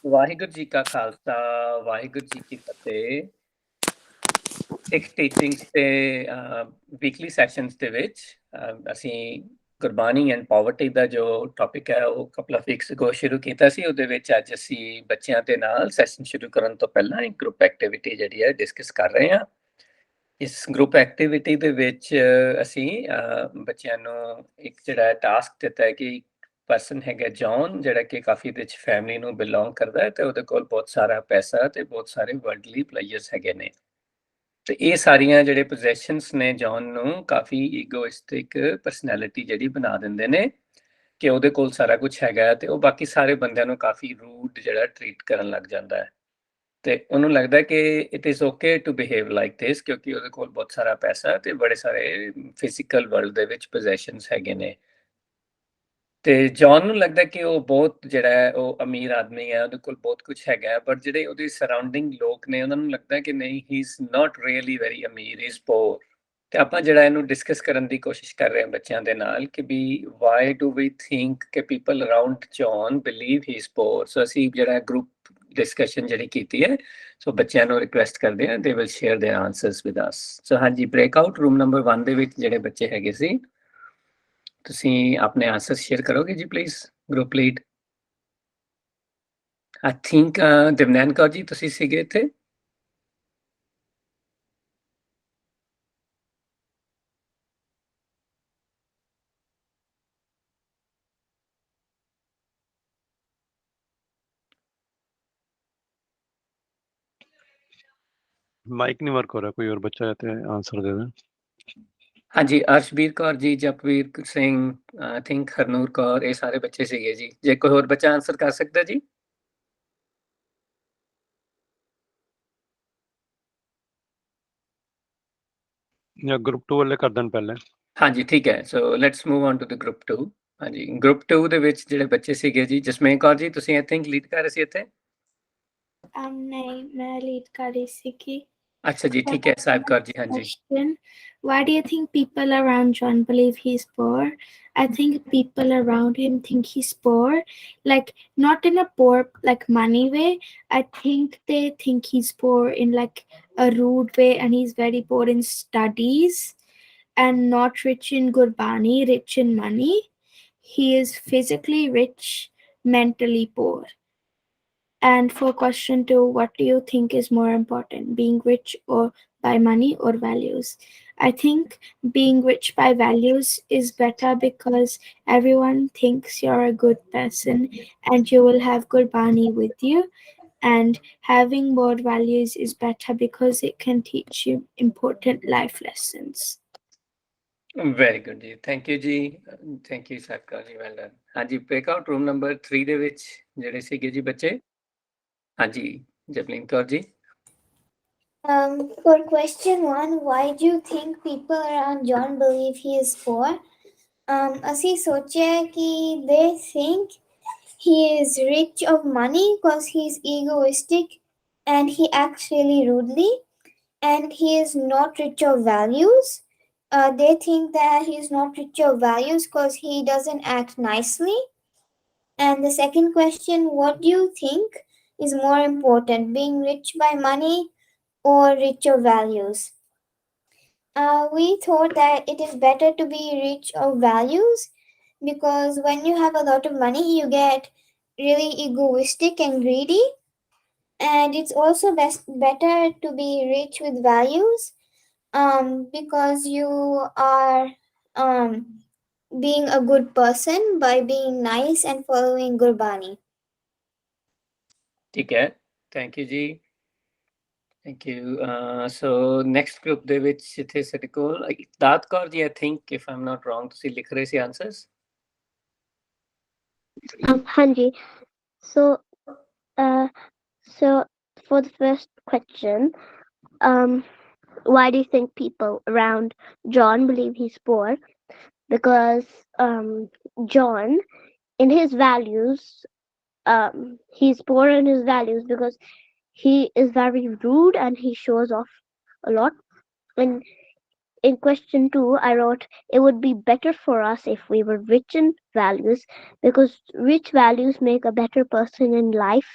ਵਾਹਿਗੁਰੂ ਜੀ ਕਾ ਖਾਲਸਾ ਵਾਹਿਗੁਰੂ ਜੀ ਕੀ ਫਤਿਹ। Sikhteachings ਦੇ weekly sessions ਦੇ ਵਿੱਚ ਅਸੀਂ ਗੁਰਬਾਣੀ ਐਂਡ ਪਾਵਰਟੀ ਦਾ ਜੋ ਟੌਪਿਕ ਹੈ ਉਹ ਕਪਲ ਆਫ ਵੀਕਸ ਅਗੋ ਸ਼ੁਰੂ ਕੀਤਾ ਸੀ। ਉਹਦੇ ਵਿੱਚ ਅੱਜ ਅਸੀਂ ਬੱਚਿਆਂ ਦੇ ਨਾਲ ਸੈਸ਼ਨ ਸ਼ੁਰੂ ਕਰਨ ਤੋਂ ਪਹਿਲਾਂ ਇੱਕ ਗਰੁੱਪ ਐਕਟੀਵਿਟੀ ਜਿਹੜੀ ਹੈ ਡਿਸਕਸ ਕਰ ਰਹੇ ਹਾਂ। ਇਸ ਗਰੁੱਪ ਐਕਟੀਵਿਟੀ ਦੇ ਵਿੱਚ ਅਸੀਂ ਬੱਚਿਆਂ ਨੂੰ ਇੱਕ ਜਿਹੜਾ ਟਾਸਕ ਦਿੱਤਾ ਹੈ ਕਿ ਪਰਸਨ ਹੈਗਾ ਜੌਨ, ਜਿਹੜਾ ਕਿ ਕਾਫੀ ਵਿੱਚ ਫੈਮਿਲੀ ਨੂੰ ਬਿਲੋਂਗ ਕਰਦਾ ਹੈ ਤੇ ਉਹਦੇ ਕੋਲ ਬਹੁਤ ਸਾਰਾ ਪੈਸਾ ਤੇ ਬਹੁਤ ਸਾਰੇ ਵਰਲਡਲੀ ਪਲੇਅਰਸ ਹੈਗੇ ਨੇ। ਤੇ ਇਹ ਸਾਰੀਆਂ ਜਿਹੜੇ ਪੋਜੈਸ਼ਨਸ ਨੇ ਜੌਨ ਨੂੰ ਕਾਫੀ ਈਗੋਇਸਟਿਕ ਪਰਸਨੈਲਿਟੀ ਜਿਹੜੀ ਬਣਾ ਦਿੰਦੇ ਨੇ ਕਿ ਉਹਦੇ ਕੋਲ ਸਾਰਾ ਕੁਝ ਹੈਗਾ ਤੇ ਉਹ ਬਾਕੀ ਸਾਰੇ ਬੰਦਿਆਂ ਨੂੰ ਕਾਫੀ ਰੂਡ ਜਿਹੜਾ ਟ੍ਰੀਟ ਕਰਨ ਲੱਗ ਜਾਂਦਾ ਹੈ। ਤੇ ਉਹਨੂੰ ਲੱਗਦਾ ਕਿ it is okay to behave like this ਕਿਉਂਕਿ ਉਹਦੇ ਕੋਲ ਬਹੁਤ ਸਾਰਾ ਪੈਸਾ ਤੇ ਬੜੇ ਸਾਰੇ ਫਿਜ਼ੀਕਲ ਵਰਲਡ ਦੇ ਵਿੱਚ ਪੋਜੈਸ਼ਨਸ ਹੈਗੇ ਨੇ। ਤੇ ਜੌਨ ਨੂੰ ਲੱਗਦਾ ਕਿ ਉਹ ਬਹੁਤ ਜਿਹੜਾ ਹੈ ਉਹ ਅਮੀਰ ਆਦਮੀ ਹੈ, ਉਹਦੇ ਕੋਲ ਬਹੁਤ ਕੁਝ ਹੈਗਾ, ਬਟ ਜਿਹੜੇ ਉਹਦੇ ਸਰਾਊਂਡਿੰਗ ਲੋਕ ਨੇ ਉਹਨਾਂ ਨੂੰ ਲੱਗਦਾ ਕਿ ਨਹੀਂ, ਹੀ is not really very Amir, he is poor. ਤੇ ਆਪਾਂ ਜਿਹੜਾ ਇਹਨੂੰ ਡਿਸਕਸ ਕਰਨ ਦੀ ਕੋਸ਼ਿਸ਼ ਕਰ ਰਹੇ ਹਾਂ ਬੱਚਿਆਂ ਦੇ ਨਾਲ ਕਿ ਵੀ ਵਾਈ ਡੂ ਵੀ ਥਿੰਕ ਕਿ people around John believe he is poor. So ਅਸੀਂ ਜਿਹੜਾ ਗਰੁੱਪ ਡਿਸਕਸ਼ਨ ਜਿਹੜੀ ਕੀਤੀ ਹੈ, ਸੋ ਬੱਚਿਆਂ ਨੂੰ ਰਿਕੁਐਸਟ ਕਰਦੇ ਹਾਂ they will share their answers with us. So ਹਾਂਜੀ, ਬ੍ਰੇਕਆਊਟ ਰੂਮ ਨੰਬਰ 1 ਦੇ ਵਿੱਚ ਜਿਹੜੇ ਬੱਚੇ ਹੈਗੇ ਸੀ, ਤੁਸੀਂ ਆਪਣੇ ਆਨਸਰ ਸ਼ੇਅਰ ਕਰੋਗੇ ਜੀ please, group lead. I think ਦਿਵਨੈਨ ਕੌਰ ਜੀ ਤੁਸੀਂ ਸੀਗੇ ਇੱਥੇ। माइक नहीं वर्क हो रहा, कोई और बच्चा रहते हैं आंसर दे दें। ਹਾਂਜੀ, ਅਰਸ਼ਬੀਰ ਕੌਰ ਜੀ, ਜਪਵੀਰ ਸਿੰਘ, ਆਈ ਥਿੰਕ ਹਰਨੂਰ ਕੌਰ, ਇਹ ਸਾਰੇ ਬੱਚੇ ਸੀਗੇ ਜੀ। ਜੇ ਕੋਈ ਹੋਰ ਬੱਚਾ ਆਨਸਰ ਕਰ ਸਕਦਾ ਜੀ। ਜਾਂ ਗਰੁੱਪ 2 ਵਾਲੇ ਕਰ ਦੇਣ ਪਹਿਲੇ। ਹਾਂਜੀ ਠੀਕ ਹੈ, so let's move on to the group 2। ਹਾਂਜੀ, ਗਰੁੱਪ 2 ਦੇ ਵਿੱਚ ਜਿਹੜੇ ਬੱਚੇ ਸੀਗੇ ਜੀ, ਜਸਮੇਨ ਕੌਰ ਜੀ ਤੁਸੀਂ ਆਈ ਥਿੰਕ ਲੀਡ ਕਰ ਰਹੇ ਸੀ ਇੱਥੇ। ਨਹੀਂ, ਮੈਂ ਲੀਡ ਕਰ ਰਹੀ ਸੀ ਕਿ ਅੱਛਾ ਜੀ ਠੀਕ ਹੈ, ਸਾਹਿਬ ਕੌਰ ਜੀ। ਹਾਂਜੀ। question. Why do you think people around John believe he's poor? I think people around him think he's poor, like not in a poor like money way. I think they think he's poor in like a rude way, and he's very poor in studies and not rich in Gurbani, rich in money. He is physically rich, mentally poor. And for question 2, what do you think is more important, being rich or by money or values? I think being rich by values is better because everyone thinks you're a good person and you will have Gurbani with you. And having more values is better because it can teach you important life lessons. Very good ਜੀ, thank you ਜੀ, thank you Sahib Kaur ji, well done. ਹਾਂਜੀ, breakout room number 3 ਦੇ ਵਿੱਚ ਜਿਹੜੇ ਸੀਗੇ ਜੀ ਬੱਚੇ। ਹਾਂਜੀ, Japleen Kaur ji. For question 1, why do you think people around John believe he is poor? ਅਸੀਂ ਸੋਚਿਆ ਕਿ they think he is rich of money because he is egoistic and he acts really rudely, and he is not rich of values. They think that he is not rich of values because he doesn't act nicely. And the second question, what do you think is more important, being rich by money or rich of values? We thought that it is better to be rich of values because when you have a lot of money, you get really egoistic and greedy. And it's also better to be rich with values because you are being a good person by being nice and following Gurbani. ਠੀਕ ਹੈ, thank you ਜੀ, thank you. So next group ਦੇ ਵਿੱਚ ਇੱਥੇ ਸਾਡੇ ਕੋਲ ਦਾਤ Kaur ji, I think if I'm not wrong ਤੁਸੀਂ ਲਿਖ ਰਹੇ ਸੀ ਆਨਸਰਸ। ਹਾਂਜੀ, so for the first question, why do you think people around John believe he's poor? Because John, in his values, he's poor in his values because he is very rude and he shows off a lot. And in question 2, I wrote, it would be better for us if we were rich in values because rich values make a better person in life.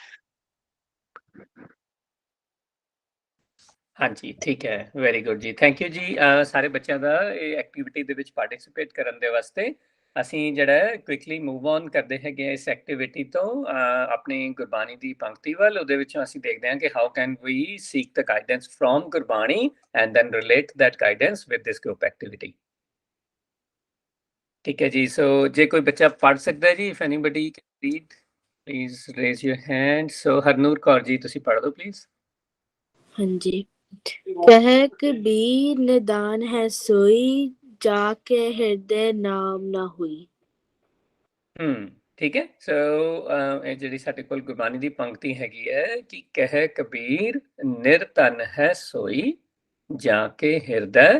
ਹਾਂਜੀ ਠੀਕ ਹੈ very good ਜੀ thank you ਜੀ ਸਾਰੇ ਬੱਚਿਆਂ ਦਾ ਇਹ activity ਦੇ ਵਿੱਚ ਪਾਰਟਿਸਿਪੇਟ ਕਰਨ ਦੇ ਵਾਸਤੇ ਅਸੀਂ ਜਿਹੜਾ ਕੁਇਕਲੀ ਮੂਵ ਔਨ ਕਰਦੇ ਹੈਗੇ ਇਸ ਐਕਟੀਵਿਟੀ ਤੋਂ ਆਪਣੀ ਗੁਰਬਾਣੀ ਦੀ ਪੰਕਤੀ ਵੱਲ ਉਹਦੇ ਵਿੱਚੋਂ ਅਸੀਂ ਦੇਖਦੇ ਹਾਂ ਕਿ how can we seek the guidance from Gurbani and then relate that guidance with this group activity ਠੀਕ ਹੈ ਜੀ ਸੋ ਜੇ ਕੋਈ ਬੱਚਾ ਪੜ੍ਹ ਸਕਦਾ ਹੈ ਜੀ if anybody can read please raise your hand so Harnoor Kaur ji ਤੁਸੀਂ ਪੜ੍ਹ ਦਿਓ ਪਲੀਜ਼ ਹਾਂਜੀ ਕਹਿ ਕਬੀਰ ਨਿਦਾਨ ਹੈ ਸੋਈ ਜਾ ਕੇ ਹਿਰਦੇ ਨਾਮ ਨਾ ਹੋਈ ਠੀਕ ਹੈ ਸੋ ਇਹ ਜਿਹੜੀ ਸਾਡੇ ਕੋਲ ਗੁਰਬਾਣੀ ਦੀ ਪੰਕਤੀ ਹੈਗੀ ਹੈ ਕਿ ਕਹਿ ਕਬੀਰ ਨਿਰਧਨ ਹੈ ਸੋਈ ਜਾ ਕੇ ਹਿਰਦੈ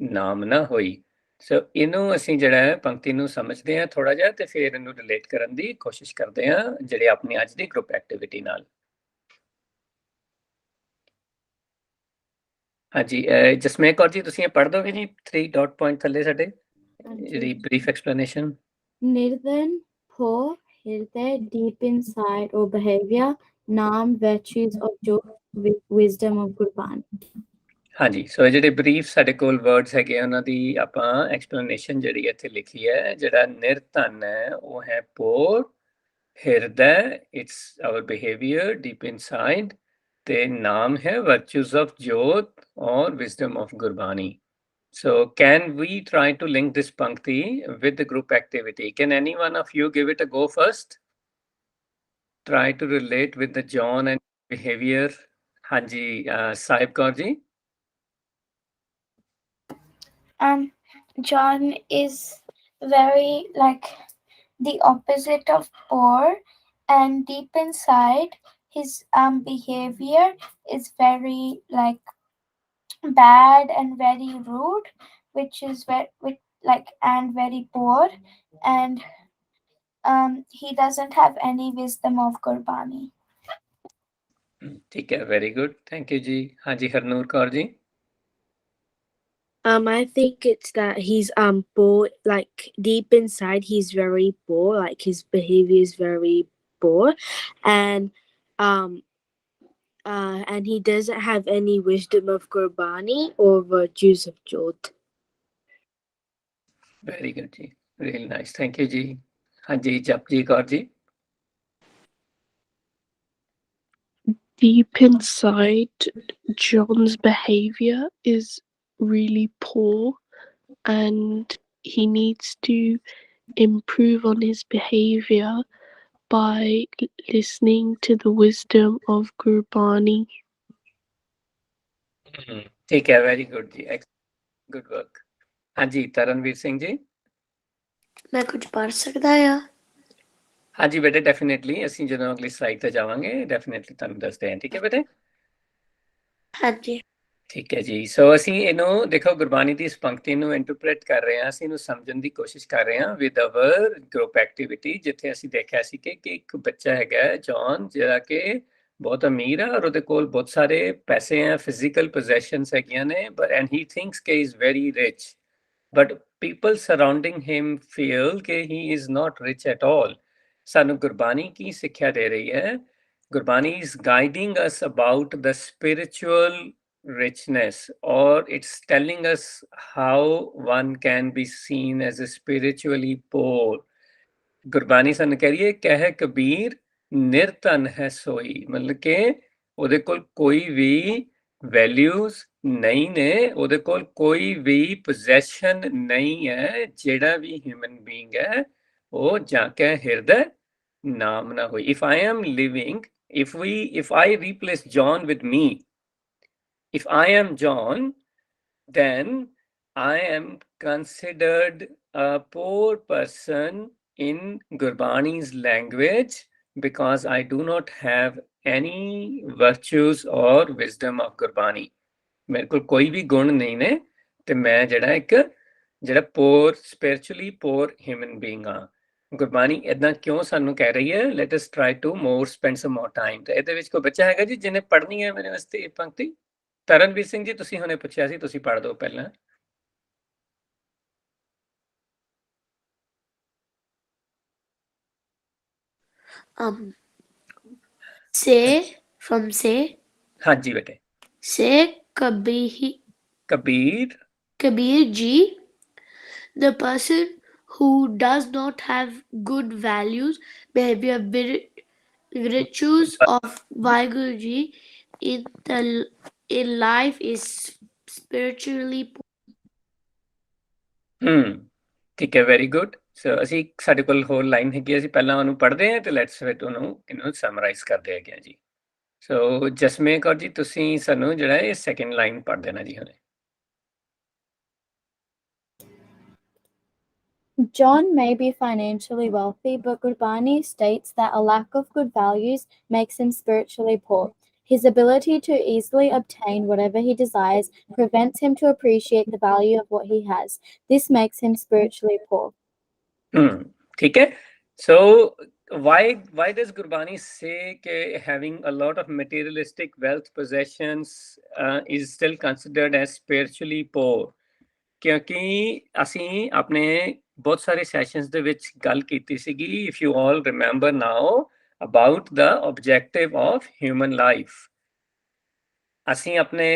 ਨਾਮ ਨਾ ਹੋਈ ਸੋ ਇਹਨੂੰ ਅਸੀਂ ਜਿਹੜਾ ਹੈ ਪੰਕਤੀ ਨੂੰ ਸਮਝਦੇ ਹਾਂ ਥੋੜਾ ਜਿਹਾ ਤੇ ਫਿਰ ਇਹਨੂੰ ਰਿਲੇਟ ਕਰਨ ਦੀ ਕੋਸ਼ਿਸ਼ ਕਰਦੇ ਹਾਂ ਜਿਹੜੇ ਆਪਣੀ ਅੱਜ ਦੀ ਗਰੁੱਪ ਐਕਟੀਵਿਟੀ ਨਾਲ ਹਾਂਜੀ ਜਸਮੇਰ ਕੌਰ ਜੀ ਤੁਸੀਂ ਇਹ ਪੜ੍ਹ ਦੋਗੇ ਜੀ 3 ਡਾਟ ਪੁਆਇੰਟ ਥੱਲੇ ਸਾਡੇ ਜਿਹੜੀ brief explanation Nirdan, poor, hृदय, deep inside, or behavior, naam, virtues of joy, wisdom of Gurbani. ਹਾਂਜੀ ਸੋ ਜਿਹੜੇ ਬਰੀਫ ਸਾਡੇ ਕੋਲ ਵਰਡਸ ਹੈਗੇ ਉਹਨਾਂ ਦੀ ਆਪਾਂ ਐਕਸਪਲੇਨੇਸ਼ਨ ਜਿਹੜੀ ਇੱਥੇ ਲਿਖੀ ਹੈ ਜਿਹੜਾ ਨਿਰਧਨ ਹੈ ਉਹ ਹੈ ਪੋਰ ਹਿਰਦੈ it's our behaviour deep inside ਤੇ ਨਾਮ ਹੈ ਵਰਚੂਸ ਆਫ ਜੋਤ or wisdom of Gurbani So can we try to link this pankti with the group activity? Can any one of you give it a go first? Try to relate with the John and behavior. Hanji, Sahib Kaur ji. John is very like the opposite of poor, and deep inside his behavior is very like bad and very rude, which is and very poor, and he doesn't have any wisdom of Gurbani. ठीक है, very good. Thank you जी. हाँ जी Harnoor Kaur ji. I think it's that he's poor, like deep inside he's very poor, like his behavior is very poor, and he doesn't have any wisdom of Gurbani or virtues of Jot. Very good ji. Really nice. Thank you जी. हाँ जी Japji Kaur ji. Deep inside, John's behavior is really poor and he needs to improve on his behavior by listening to the wisdom of Gurbani. ठीक है, very good जी. Good work. हाँ जी तरनवीर सिंह जी. मैं कुछ पढ़ सकता या हाँ जी बेटे डेफिनेटली ਅਸੀਂ ਜਦੋਂ ਅਗਲੀ ਸਲਾਈਡ ਤੇ ਜਾਵਾਂਗੇ ਡੈਫੀਨਿਟਲੀ ਤੁਹਾਨੂੰ ਦੱਸਦੇ ਹਾਂ ਠੀਕ ਹੈ ਬੇਟੇ हाँ जी ਠੀਕ ਹੈ ਜੀ ਸੋ ਅਸੀਂ ਇਹਨੂੰ ਦੇਖੋ ਗੁਰਬਾਣੀ ਦੀ ਇਸ ਪੰਕਤੀ ਨੂੰ ਇੰਟਰਪ੍ਰੀਟ ਕਰ ਰਹੇ ਹਾਂ ਅਸੀਂ ਇਹਨੂੰ ਸਮਝਣ ਦੀ ਕੋਸ਼ਿਸ਼ ਕਰ ਰਹੇ ਹਾਂ ਵਿਦ ਆਵਰ ਗਰੁੱਪ ਐਕਟੀਵਿਟੀ ਜਿੱਥੇ ਅਸੀਂ ਦੇਖਿਆ ਸੀ ਕਿ ਇੱਕ ਬੱਚਾ ਹੈਗਾ ਜੌਨ ਜਿਹੜਾ ਕਿ ਬਹੁਤ ਅਮੀਰ ਹੈ ਔਰ ਉਹਦੇ ਕੋਲ ਬਹੁਤ ਸਾਰੇ ਪੈਸੇ ਆ ਫਿਜ਼ੀਕਲ ਪੋਜੈਸ਼ਨਸ ਹੈਗੀਆਂ ਨੇ ਐਂਡ ਹੀ ਥਿੰਕਸ ਕਿ is very rich but people surrounding him feel ਕਿ he is not rich at all ਸਾਨੂੰ ਗੁਰਬਾਣੀ ਕੀ ਸਿੱਖਿਆ ਦੇ ਰਹੀ ਹੈ Gurbani is guiding us about the spiritual richness or it's telling us how one can be seen as a spiritually poor Gurbani ਸਾਨੂੰ ਕਹਿ ਰਹੀ ਹੈ ਕਹਿ ਕਬੀਰ ਨਿਰਧਨ ਹੈ ਸੋਈ ਮਤਲਬ ਕਿ ਉਹਦੇ ਕੋਲ ਕੋਈ ਵੀ ਵੈਲਿਊਜ਼ ਨਹੀਂ ਨੇ ਉਹਦੇ ਕੋਲ ਕੋਈ ਵੀ ਪੋਜੈਸ਼ਨ ਨਹੀਂ ਹੈ ਜਿਹੜਾ ਵੀ ਹਿਊਮਨ ਬੀਇੰਗ ਹੈ ਉਹ ਜਾ ਕੇ ਹਿਰਦੇ ਨਾਮ ਨਾ ਹੋਈ if I am living if I replace John with me if I am John, then I am considered a poor person in Gurbani's language because I do not have any virtues or wisdom of Gurbani. ਮੇਰੇ ਕੋਲ ਕੋਈ ਵੀ ਗੁਣ ਨਹੀਂ ਨੇ ਤੇ ਮੈਂ ਜਿਹੜਾ poor spiritually poor human being ਹਾਂ ਗੁਰਬਾਣੀ ਇਦਾਂ ਕਿਉਂ ਸਾਨੂੰ ਕਹਿ ਰਹੀ ਹੈ let us try to more spend some more time ਤੇ ਇਹਦੇ ਵਿੱਚ ਕੋਈ ਬੱਚਾ ਹੈਗਾ ਜੀ ਜਿਹਨੇ ਪੜ੍ਹਨੀ ਹੈ ਮੇਰੇ ਵਾਸਤੇ ਇਹ ਪੰਕਤੀ ਤਰਨਵੀਰ ਸਿੰਘ ਜੀ ਤੁਸੀਂ ਹੁਣੇ ਪੁੱਛਿਆ ਸੀ ਤੁਸੀਂ ਪੜ੍ਹ ਦਿਓ ਪਹਿਲਾਂ say from say. ਹਾਂਜੀ ਬੇਟੇ। Say Kabir Kabir ji, the person who does not have good values, behavior, virtues of Vaheguru ji in life is spiritually poor. ਠੀਕ ਹੈ, ਵੈਰੀ ਗੁੱਡ। ਸੋ ਅਸੀਂ ਸਾਡੇ ਕੋਲ ਹੋਰ ਲਾਈਨ ਹੈਗੀ, ਅਸੀਂ ਪਹਿਲਾਂ ਉਹਨੂੰ ਪੜ੍ਹਦੇ ਹਾਂ ਤੇ ਲੈਟਸ ਫਿਰ ਉਹਨੂੰ ਸਮਰਾਈਜ਼ ਕਰਦੇ ਹੈਗੇ ਆ ਜੀ। ਸੋ ਜਸਮੇ ਕੌਰ ਜੀ, ਤੁਸੀਂ ਸਾਨੂੰ ਜਿਹੜਾ ਇਹ ਸੈਕਿੰਡ ਲਾਈਨ ਪੜ੍ਹ ਦੇਣਾ ਜੀ ਹੁਣੇ। John may be financially wealthy, but Gurbani states that a lack of good values makes him spiritually poor. His ability to easily obtain whatever he desires prevents him to appreciate the value of what he has. This makes him spiritually poor. ठीक है। So why does Gurbani say that having a lot of materialistic wealth possessions is still considered as spiritually poor? ਕਿਉਂਕਿ ਅਸੀਂ ਆਪਣੇ ਬਹੁਤ ਸਾਰੇ sessions ਦੇ ਵਿੱਚ ਗੱਲ ਕੀਤੀ ਸੀਗੀ, if you all remember now, about the objective of human life. ਅਸੀਂ ਆਪਣੇ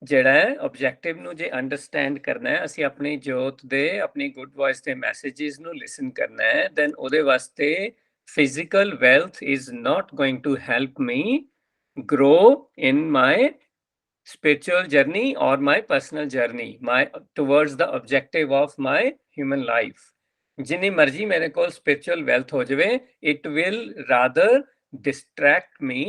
ਜਿਹੜਾ ਆਬਜੈਕਟਿਵ ਨੂੰ ਜੇ ਅੰਡਰਸਟੈਂਡ ਕਰਨਾ ਹੈ, ਅਸੀਂ ਆਪਣੀ ਜੋਤ ਦੇ, ਆਪਣੀ ਗੁੱਡ ਵੌਇਸ ਦੇ ਮੈਸੇजेस ਨੂੰ ਲਿਸਨ ਕਰਨਾ ਹੈ, ਦੈਨ ਉਹਦੇ ਵਾਸਤੇ physical wealth is not going to help me grow in my spiritual journey or my personal journey, towards the objective of my human life. जिन्नी मर्जी मेरे को spiritual wealth हो जावे, it will rather distract me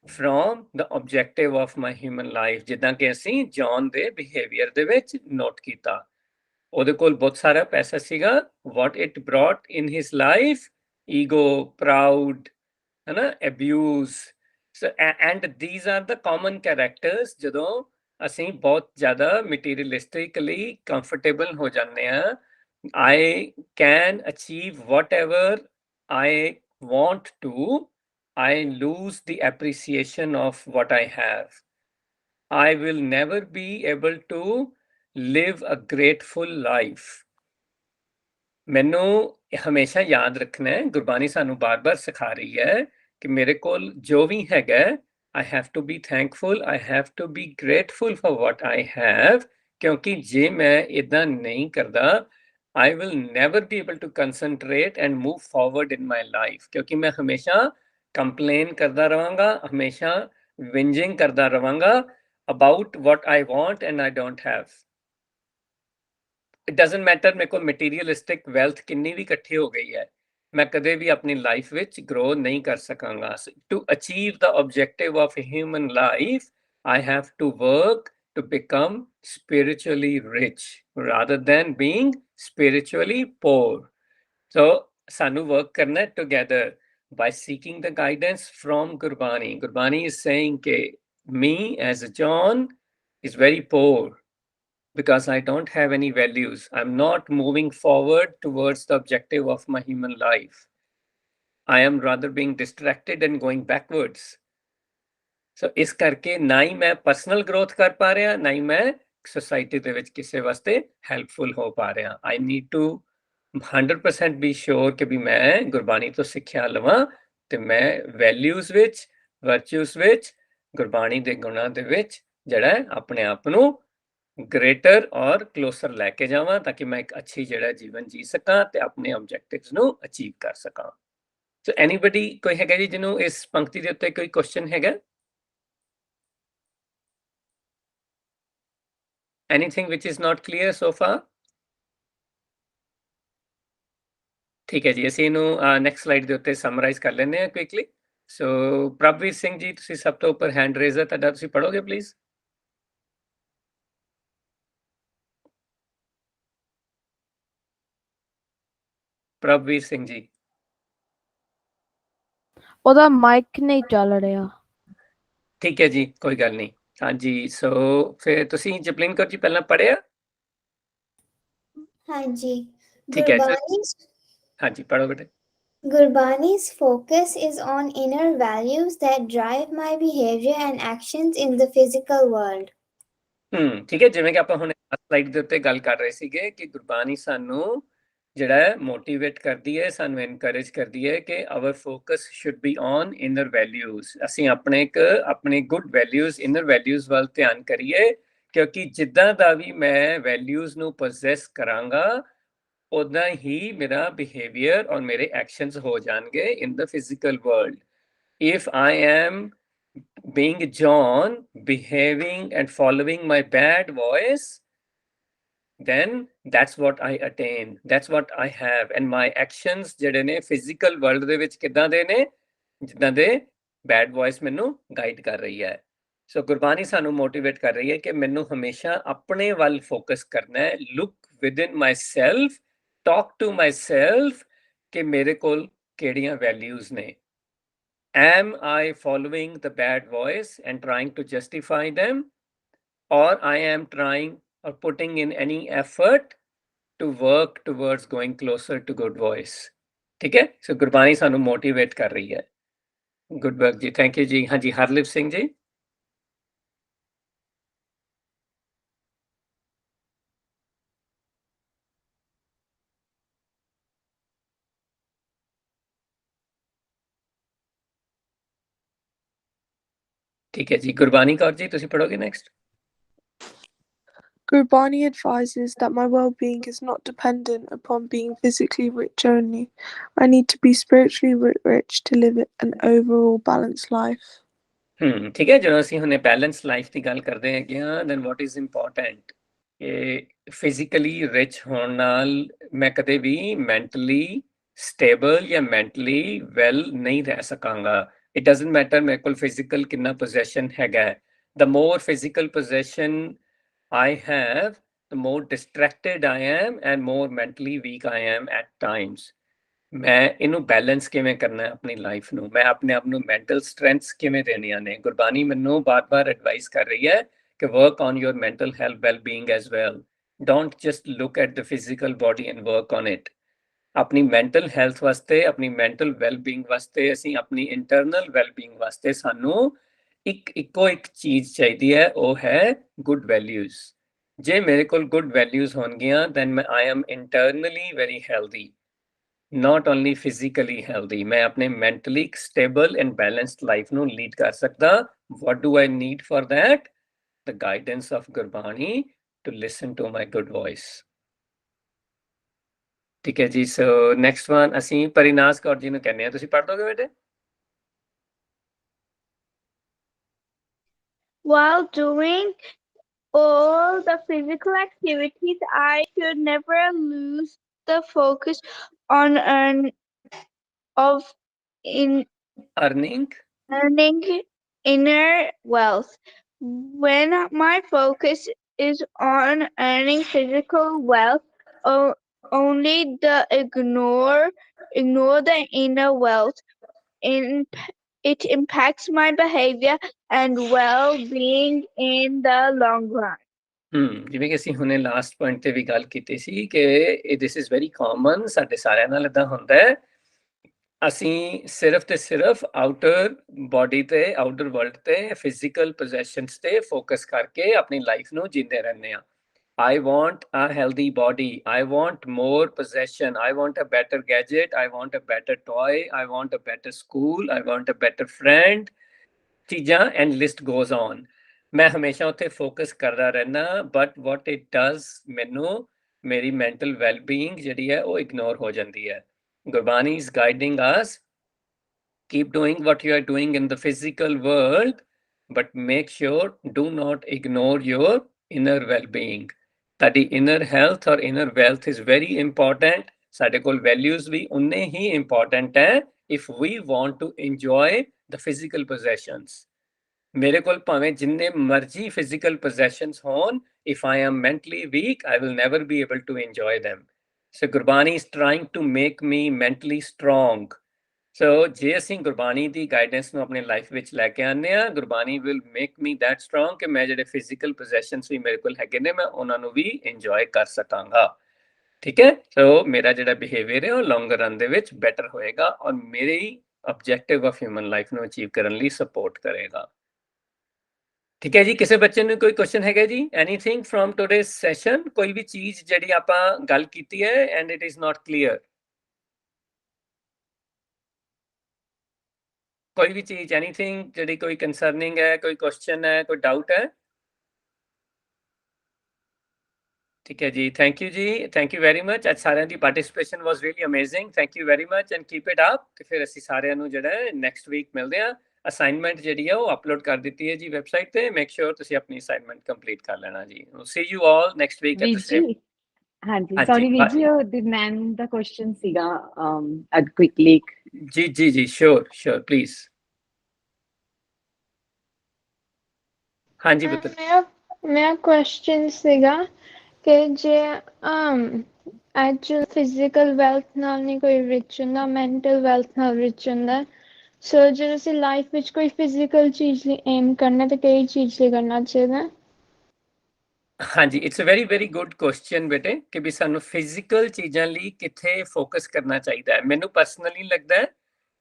from the objective of my human life, ਜਿੱਦਾਂ ਕਿ ਅਸੀਂ John ਦੇ behavior ਦੇ ਵਿੱਚ ਨੋਟ ਕੀਤਾ। ਉਹਦੇ ਕੋਲ ਬਹੁਤ ਸਾਰਾ ਪੈਸਾ ਸੀਗਾ, what it brought in his life, ego, proud, ਹੈ ਨਾ, abuse. So, and these are the common characters ਜਦੋਂ ਅਸੀਂ ਬਹੁਤ ਜ਼ਿਆਦਾ materialistically comfortable ਹੋ ਜਾਂਦੇ ਹਾਂ। I can achieve whatever I want to, I lose the appreciation of what I have. I will never be able to live a grateful life. ਮੈਨੂੰ ਹਮੇਸ਼ਾ ਯਾਦ ਰੱਖਣਾ ਹੈ, ਗੁਰਬਾਣੀ ਸਾਨੂੰ ਬਾਰ-ਬਾਰ ਸਿਖਾ ਰਹੀ ਹੈ ਕਿ ਮੇਰੇ ਕੋਲ ਜੋ ਵੀ ਹੈਗਾ, I have to be thankful, I have to be grateful for what I have, ਕਿਉਂਕਿ ਜੇ ਮੈਂ ਇਦਾਂ ਨਹੀਂ ਕਰਦਾ, I will never be able to concentrate and move forward in my life, ਕਿਉਂਕਿ ਮੈਂ ਹਮੇਸ਼ਾ ਕੰਪਲੇਨ ਕਰਦਾ ਰਵਾਂਗਾ, ਹਮੇਸ਼ਾ whinging ਕਰਦਾ ਰਵਾਂਗਾ about what I want and I don't have. It doesn't matter ਮੇਰੇ ਕੋਲ materialistic wealth ਕਿੰਨੀ ਵੀ ਇਕੱਠੀ ਹੋ ਗਈ ਹੈ, ਮੈਂ ਕਦੇ ਵੀ ਆਪਣੀ ਲਾਈਫ ਵਿੱਚ ਗਰੋ ਨਹੀਂ ਕਰ ਸਕਾਂਗਾ। To achieve the objective of a human life, I have to work to become spiritually rich rather than being spiritually poor. So ਸਾਨੂੰ work ਕਰਨਾ together by seeking the guidance from Gurbani. Gurbani is saying that me as a John is very poor because I don't have any values. I'm not moving forward towards the objective of my human life. I am rather being distracted and going backwards. So ਇਸ ਕਰਕੇ ਨਾ ਹੀ ਮੈਂ personal growth ਕਰ ਪਾ ਰਿਹਾ, ਨਾ ਹੀ ਮੈਂ society ਦੇ ਵਿੱਚ ਕਿਸੇ ਵਾਸਤੇ helpful ਹੋ ਪਾ ਰਿਹਾ। I need to 100% be sure ਕਿ ਵੀ ਮੈਂ ਗੁਰਬਾਣੀ ਤੋਂ ਸਿੱਖਿਆ ਲਵਾਂ ਤੇ ਮੈਂ values ਵਿੱਚ, virtues ਵਿੱਚ, ਗੁਰਬਾਣੀ ਦੇ ਗੁਣਾਂ ਦੇ ਵਿੱਚ ਜਿਹੜਾ ਆਪਣੇ ਆਪ ਨੂੰ ਗ੍ਰੇਟਰ ਔਰ ਕਲੋਸਰ ਲੈ ਕੇ ਜਾਵਾਂ, ਤਾਂ ਕਿ ਮੈਂ ਇੱਕ ਅੱਛੀ ਜਿਹੜਾ ਜੀਵਨ ਜੀ ਸਕਾਂ ਤੇ ਆਪਣੇ ਆਬਜੈਕਟਿਵਸ ਨੂੰ ਅਚੀਵ ਕਰ ਸਕਾਂ। ਸੋ ਐਨੀਬਡੀ ਕੋਈ ਹੈਗਾ ਜੀ ਜਿਹਨੂੰ ਇਸ ਪੰਕਤੀ ਦੇ ਉੱਤੇ ਕੋਈ ਕੁਐਸਚਨ ਹੈਗਾ? Anything which is not clear so far? ਠੀਕ ਹੈ ਜੀ, ਅਸੀਂ ਇਹਨੂੰ ਨੈਕਸਟ ਸਲਾਈਡ ਦੇ ਉੱਤੇ ਸਮਰਾਈਜ਼ ਕਰ ਲੈਂਦੇ ਹਾਂ ਕੁਇਕਲੀ। ਸੋ ਪ੍ਰਭਵੀਰ ਸਿੰਘ ਜੀ, ਤੁਸੀਂ ਸਭ ਤੋਂ ਉੱਪਰ ਹੈਂਡ ਰੇਜ਼ ਹੈ ਤੁਹਾਡਾ, ਤੁਸੀਂ ਪੜ੍ਹੋਗੇ ਪਲੀਜ਼? ਪ੍ਰਭਵੀਰ ਸਿੰਘ ਜੀ, ਉਹਦਾ ਮਾਈਕ ਨਹੀਂ ਚੱਲ ਰਿਹਾ। ਠੀਕ ਹੈ ਜੀ, ਕੋਈ ਗੱਲ ਨਹੀਂ। ਹਾਂਜੀ, ਸੋ ਫਿਰ ਤੁਸੀਂ ਜਪਲੀਨ ਕੌਰ ਜੀ ਪਹਿਲਾਂ ਪੜ੍ਹਿਆ? ਹਾਂਜੀ, ਠੀਕ ਹੈ, Gurbani's ਹਾਂਜੀ ਪੜ੍ਹੋ ਬੇਟੇ। Gurbani's focus is on inner values that drive my behavior and actions in the physical world. ਠੀਕ ਹੈ, ਜਿਵੇਂ ਕਿ ਆਪਾਂ ਹੁਣ ਸਲਾਈਡ ਦੇ ਉੱਤੇ ਗੱਲ ਕਰ ਰਹੇ ਸੀਗੇ ਕਿ ਗੁਰਬਾਣੀ ਸਾਨੂੰ ਜਿਹੜਾ ਹੈ ਮੋਟੀਵੇਟ ਕਰਦੀ ਹੈ, ਸਾਨੂੰ ਇਨਕਰੇਜ ਕਰਦੀ ਹੈ ਕਿ our focus should be on inner values. ਅਸੀਂ ਆਪਣੇ ਗੁੱਡ ਵੈਲਿਊਜ਼, ਇਨਰ ਵੈਲਿਊਜ਼ ਵੱਲ ਧਿਆਨ ਕਰੀਏ, ਕਿਉਂਕਿ ਜਿੱਦਾਂ ਦਾ ਵੀ ਮੈਂ ਵੈਲਿਊਜ਼ ਨੂੰ ਪੋਜ਼ੈਸ ਕਰਾਂਗਾ ਉਦਾਂ ਹੀ ਮੇਰਾ ਬਿਹੇਵੀਅਰ ਔਰ ਮੇਰੇ ਐਕਸ਼ਨਸ ਹੋ ਜਾਣਗੇ in the physical world. If I am being John, behaving and following my bad voice, then that's what I attain, that's what I have, and my actions ਜਿਹੜੇ ਨੇ ਫਿਜ਼ੀਕਲ ਵਰਲਡ ਦੇ ਵਿੱਚ ਕਿੱਦਾਂ ਦੇ ਨੇ, ਜਿੱਦਾਂ ਦੇ ਬੈਡ ਵੌਇਸ ਮੈਨੂੰ ਗਾਈਡ ਕਰ ਰਹੀ ਹੈ। ਸੋ ਗੁਰਬਾਣੀ ਸਾਨੂੰ ਮੋਟੀਵੇਟ ਕਰ ਰਹੀ ਹੈ ਕਿ ਮੈਨੂੰ ਹਮੇਸ਼ਾ ਆਪਣੇ ਵੱਲ ਫੋਕਸ ਕਰਨਾ ਹੈ, look within myself, talk to myself ਕਿ ਮੇਰੇ ਕੋਲ ਕਿਹੜੀਆਂ ਵੈਲਿਊਜ਼ ਨੇ। Am I following the bad voice and trying to justify them, or I am trying or putting in any effort to work towards going closer to good voice? ठीक है, so Gurbani सानू motivate कर रही है। Good work जी, thank you जी। हाँ जी, हरलिप सिंह जी। ठीक है जी, गुरबानी कौर जी तुसी पढ़ोगे next. Gurbani advises that my well-being is not dependent upon being physically rich only. I need to be spiritually rich to live an overall balanced life. ठीक है, ਜਦੋਂ ਅਸੀਂ ਹੁਣੇ ਬੈਲੈਂਸ ਲਾਈਫ ਦੀ ਗੱਲ ਕਰਦੇ ਹੈਗੇ ਆ, then what is important ਕਿ ਫਿਜ਼ੀਕਲੀ ਰਿਚ ਹੋਣ ਨਾਲ ਮੈਂ ਕਦੇ ਵੀ ਮੈਂਟਲੀ ਸਟੇਬਲ ਜਾਂ ਮੈਂਟਲੀ ਵੈਲ ਨਹੀਂ ਰਹਿ ਸਕਾਂਗਾ। ਇਟ ਡਸਨਟ ਮੈਟਰ ਮੇਰੇ ਕੋਲ ਫਿਜ਼ੀਕਲ ਕਿੰਨਾ ਪੋਜੈਸ਼ਨ ਹੈਗਾ, the more physical possession I have, the more distracted I am and more mentally weak I am at times. ਮੈਂ ਇਹਨੂੰ ਬੈਲੈਂਸ ਕਿਵੇਂ ਕਰਨਾ ਹੈ ਆਪਣੀ ਲਾਈਫ ਨੂੰ, ਮੈਂ ਆਪਣੇ ਆਪ ਨੂੰ ਮੈਂਟਲ ਸਟਰੈਂਥਸ ਕਿਵੇਂ ਦੇਣੀਆਂ ਨੇ। ਗੁਰਬਾਣੀ ਮੈਨੂੰ ਬਾਰ-ਬਾਰ ਐਡਵਾਈਸ ਕਰ ਰਹੀ ਹੈ ਕਿ work on your mental health well-being as well, don't just look at the physical body and work on it. ਆਪਣੀ ਮੈਂਟਲ ਹੈਲਥ ਵਾਸਤੇ, ਆਪਣੀ ਮੈਂਟਲ ਵੈਲ-ਬੀਇੰਗ ਵਾਸਤੇ, ਅਸੀਂ ਆਪਣੀ ਇੰਟਰਨਲ ਵੈਲ-ਬੀਇੰਗ ਵਾਸਤੇ ਸਾਨੂੰ ਇੱਕੋ ਇੱਕ ਚੀਜ਼ ਚਾਹੀਦੀ ਹੈ, ਉਹ ਹੈ ਗੁੱਡ ਵੈਲਿਊਜ਼। ਜੇ ਮੇਰੇ ਕੋਲ ਗੁੱਡ ਵੈਲਿਊਜ਼ ਹੋਣਗੀਆਂ then I am internally very healthy, not only physically healthy। ਮੈਂ ਆਪਣੇ mentally stable and balanced life ਨੂੰ lead ਕਰ ਸਕਦਾ। What do I need for that? The guidance of Gurbani, to listen to my good voice। ਠੀਕ ਹੈ ਜੀ, so next one ਅਸੀਂ ਪਰਿਨਾਸ ਕੌਰ ਜੀ ਨੂੰ ਕਹਿੰਦੇ ਆ, ਤੁਸੀਂ ਪੜ੍ਹ ਦੋਗੇ ਬੇਟੇ। While doing all the physical activities, I should never lose the focus on earning inner wealth. When my focus is on earning physical wealth, only ignore the inner wealth. It impacts my behavior and well-being in the long run. ਜਿਵੇਂ ਕਿ ਅਸੀਂ ਹੁਣੇ last point ਤੇ ਵੀ ਗੱਲ ਕੀਤੀ ਸੀ ਕਿ this is very common, ਸਾਡੇ ਸਾਰਿਆਂ ਨਾਲ ਇਦਾਂ ਹੁੰਦਾ ਹੈ। ਅਸੀਂ ਸਿਰਫ ਤੇ ਸਿਰਫ ਆਊਟਰ ਬਾਡੀ ਤੇ, ਆਊਟਰ ਵਰਲਡ ਤੇ, ਫਿਜ਼ੀਕਲ ਪੋਜੈਸ਼ਨਸ ਤੇ ਫੋਕਸ ਕਰਕੇ ਆਪਣੀ ਲਾਈਫ ਨੂੰ ਜੀਂਦੇ ਰਹਿੰਦੇ ਆ। I want a healthy body, I want more possession, I want a better gadget, I want a better toy, I want a better school, I want a better friend, ਚੀਜ਼ਾਂ and list goes on। ਮੈਂ ਹਮੇਸ਼ਾ ਉੱਥੇ focus ਕਰਦਾ ਰਹਿਣਾ, but what it does, ਮੈਨੂੰ ਮੇਰੀ mental well-being ਜਿਹੜੀ ਹੈ ਉਹ ਇਗਨੋਰ ਹੋ ਜਾਂਦੀ ਹੈ। Gurbani is guiding us, keep doing what you are doing in the physical world, but make sure do not ignore your inner well-being। ਤੁਹਾਡੀ inner health or inner wealth is very important। ਸਾਡੇ ਕੋਲ values ਵੀ ਉਨੇ ਹੀ important ਹੈ if we want to enjoy the physical possessions। ਮੇਰੇ ਕੋਲ ਭਾਵੇਂ ਜਿੰਨੇ ਮਰਜ਼ੀ physical possessions ਹੋਣ, if I am mentally weak, I will never be able to enjoy them। So Gurbani is trying to make me mentally strong। So ਜੇ ਅਸੀਂ ਗੁਰਬਾਣੀ ਦੀ guidance ਨੂੰ ਆਪਣੀ ਲਾਈਫ ਵਿੱਚ ਲੈ ਕੇ ਆਉਂਦੇ ਹਾਂ, Gurbani will make me that strong ਕਿ ਮੈਂ ਜਿਹੜੇ ਫਿਜ਼ੀਕਲ ਪੋਜੈਸ਼ਨਸ ਵੀ ਮੇਰੇ ਕੋਲ ਹੈਗੇ ਨੇ, ਮੈਂ ਉਹਨਾਂ ਨੂੰ ਵੀ ਇੰਜੋਏ ਕਰ ਸਕਾਂਗਾ। ਠੀਕ ਹੈ, ਸੋ ਮੇਰਾ ਜਿਹੜਾ ਬਿਹੇਵੀਅਰ ਹੈ ਉਹ ਲੌਂਗਰ ਰਨ ਦੇ ਵਿੱਚ ਬੈਟਰ ਹੋਏਗਾ ਔਰ ਮੇਰੀ ਆਬਜੈਕਟਿਵ ਆਫ ਹਿਊਮਨ ਲਾਈਫ ਨੂੰ ਅਚੀਵ ਕਰਨ ਲਈ ਸਪੋਰਟ ਕਰੇਗਾ। ਠੀਕ ਹੈ ਜੀ, ਕਿਸੇ ਬੱਚੇ ਨੂੰ ਕੋਈ ਕੁਐਸਚਨ ਹੈਗਾ ਜੀ? Anything from today's session? ਕੋਈ ਵੀ ਚੀਜ਼ ਜਿਹੜੀ ਆਪਾਂ ਗੱਲ ਕੀਤੀ ਹੈ and it is not clear? ਕੋਈ ਵੀ ਚੀਜ਼, ਐਨੀਥਿੰਗ ਜਿਹੜੀ ਕੋਈ ਕੰਸਰਨਿੰਗ ਹੈ, ਕੋਈ ਕੁਐਸਚਨ ਹੈ, ਕੋਈ ਡਾਊਟ ਹੈ? ਠੀਕ ਹੈ ਜੀ, ਥੈਂਕ ਯੂ ਜੀ, ਥੈਂਕ ਯੂ ਵੈਰੀ ਮਚ। ਅੱਜ ਸਾਰਿਆਂ ਦੀ participation was really amazing, thank you very much and keep it up. ਤੇ ਫਿਰ ਅਸੀਂ ਸਾਰਿਆਂ ਨੂੰ ਜਿਹੜਾ ਹੈ ਨੈਕਸਟ ਵੀਕ ਮਿਲਦੇ ਹਾਂ। ਅਸਾਈਨਮੈਂਟ ਜਿਹੜੀ ਹੈ ਉਹ ਅਪਲੋਡ ਕਰ ਦਿੱਤੀ ਹੈ ਜੀ ਵੈਬਸਾਈਟ ਤੇ, ਮੇਕ ਸ਼ੋਰ ਤੁਸੀਂ ਆਪਣੀ ਅਸਾਈਨਮੈਂਟ ਕੰਪਲੀਟ ਕਰ ਲੈਣਾ ਜੀ। See you all next week at the same. ਹਾਂਜੀ ਸੌਰੀ ਵੀਰ ਜੀ, ਉਹ ਦੀ ਮੈਮ ਦਾ ਕੁਐਸਚਨ ਸੀਗਾ ਕੁਇਕਲੀ। ਜੀ ਜੀ ਜੀ, ਸ਼ੋਰ ਸ਼ੋਰ ਪਲੀਜ਼। ਹਾਂਜੀ ਪੁੱਤਰ। ਮੇਰਾ ਕੁਐਸਚਨ ਸੀਗਾ ਕਿ ਜੇ ਐਕਚੁਅਲ ਫਿਜ਼ੀਕਲ ਵੈਲਥ ਨਾਲ ਨਹੀਂ ਕੋਈ ਰਿਚ ਹੁੰਦਾ, ਮੈਂਟਲ ਵੈਲਥ ਨਾਲ ਰਿਚ ਹੁੰਦਾ, ਸੋ ਜੇ ਅਸੀਂ ਲਾਈਫ ਵਿੱਚ ਕੋਈ ਫਿਜ਼ੀਕਲ ਚੀਜ਼ ਲਈ ਏਮ ਕਰਨਾ ਤਾਂ ਕਿਹੜੀ ਚੀਜ਼ ਲਈ ਕਰਨਾ ਚਾਹੀਦਾ? ਹਾਂਜੀ, it's a very very good question ਬੇਟੇ, ਕਿ ਵੀ ਸਾਨੂੰ ਫਿਜ਼ੀਕਲ ਚੀਜ਼ਾਂ ਲਈ ਕਿੱਥੇ ਫੋਕਸ ਕਰਨਾ ਚਾਹੀਦਾ ਹੈ। ਮੈਨੂੰ ਪਰਸਨਲੀ ਲੱਗਦਾ ਹੈ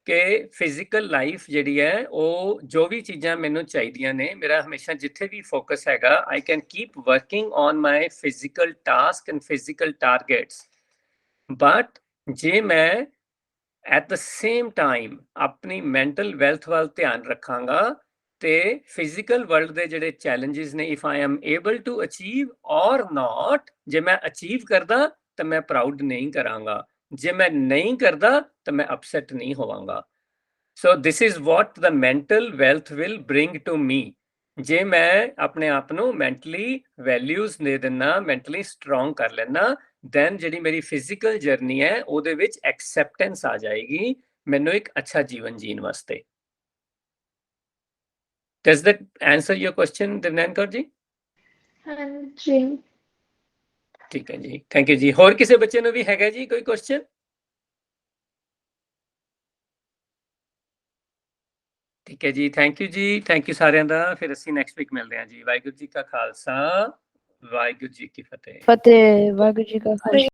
ਕਿ ਫਿਜ਼ੀਕਲ ਲਾਈਫ ਜਿਹੜੀ ਹੈ ਉਹ ਜੋ ਵੀ ਚੀਜ਼ਾਂ ਮੈਨੂੰ ਚਾਹੀਦੀਆਂ ਨੇ, ਮੇਰਾ ਹਮੇਸ਼ਾ ਜਿੱਥੇ ਵੀ ਫੋਕਸ ਹੈਗਾ, I can keep working on my physical task and physical targets. But ਜੇ ਮੈਂ ਐਟ ਦ ਸੇਮ ਟਾਈਮ ਆਪਣੀ ਮੈਂਟਲ ਵੈਲਥ ਵੱਲ ਧਿਆਨ ਰੱਖਾਂਗਾ ਤੇ ਫਿਜ਼ੀਕਲ ਵਰਲਡ ਦੇ ਜਿਹੜੇ ਚੈਲੰਜਸ ਨੇ, if I am able to achieve or not, ਜੇ ਮੈਂ ਅਚੀਵ ਕਰਦਾ ਤਾਂ ਮੈਂ ਪ੍ਰਾਊਡ ਨਹੀਂ ਕਰਾਂਗਾ, ਜੇ ਮੈਂ ਨਹੀਂ ਕਰਦਾ ਤਾਂ ਮੈਂ ਅਪਸੈਟ ਨਹੀਂ ਹੋਵਾਂਗਾ। So this is what the mental wealth will bring to me. ਜੇ ਮੈਂ ਆਪਣੇ ਆਪ ਨੂੰ ਮੈਂਟਲੀ ਵੈਲਿਊਜ਼ ਦੇ ਦਿੰਦਾ, ਮੈਂਟਲੀ ਸਟਰੋਂਗ ਕਰ ਲੈਣਾ, ਦੈਨ ਜਿਹੜੀ ਮੇਰੀ ਫਿਜ਼ੀਕਲ ਜਰਨੀ ਹੈ ਉਹਦੇ ਵਿੱਚ ਐਕਸੈਪਟੈਂਸ ਆ ਜਾਏਗੀ ਮੈਨੂੰ ਇੱਕ ਅੱਛਾ ਜੀਵਨ ਜੀਣ ਵਾਸਤੇ। Does that answer your question, Devnan Kaur ji? ਹਾਂਜੀ ਠੀਕ ਹੈ ਜੀ, ਥੈਂਕ ਯੂ ਜੀ। ਹੋਰ ਕਿਸੇ ਬੱਚੇ ਨੂੰ ਵੀ ਹੈਗਾ ਜੀ ਕੋਈ ਕੁਐਸਚਨ? ਠੀਕ ਹੈ ਜੀ, ਥੈਂਕ ਯੂ ਜੀ, ਥੈਂਕ ਯੂ ਸਾਰਿਆਂ ਦਾ। ਫਿਰ ਅਸੀਂ ਨੈਕਸਟ ਵੀਕ ਮਿਲਦੇ ਹਾਂ ਜੀ। ਵਾਹਿਗੁਰੂ ਜੀ ਕਾ ਖਾਲਸਾ, ਵਾਹਿਗੁਰੂ ਜੀ ਕੀ ਫਤਿਹ। ਫਤਿਹ। ਵਾਹਿਗੁਰੂ ਜੀ ਕਾ ਖਾਲਸਾ।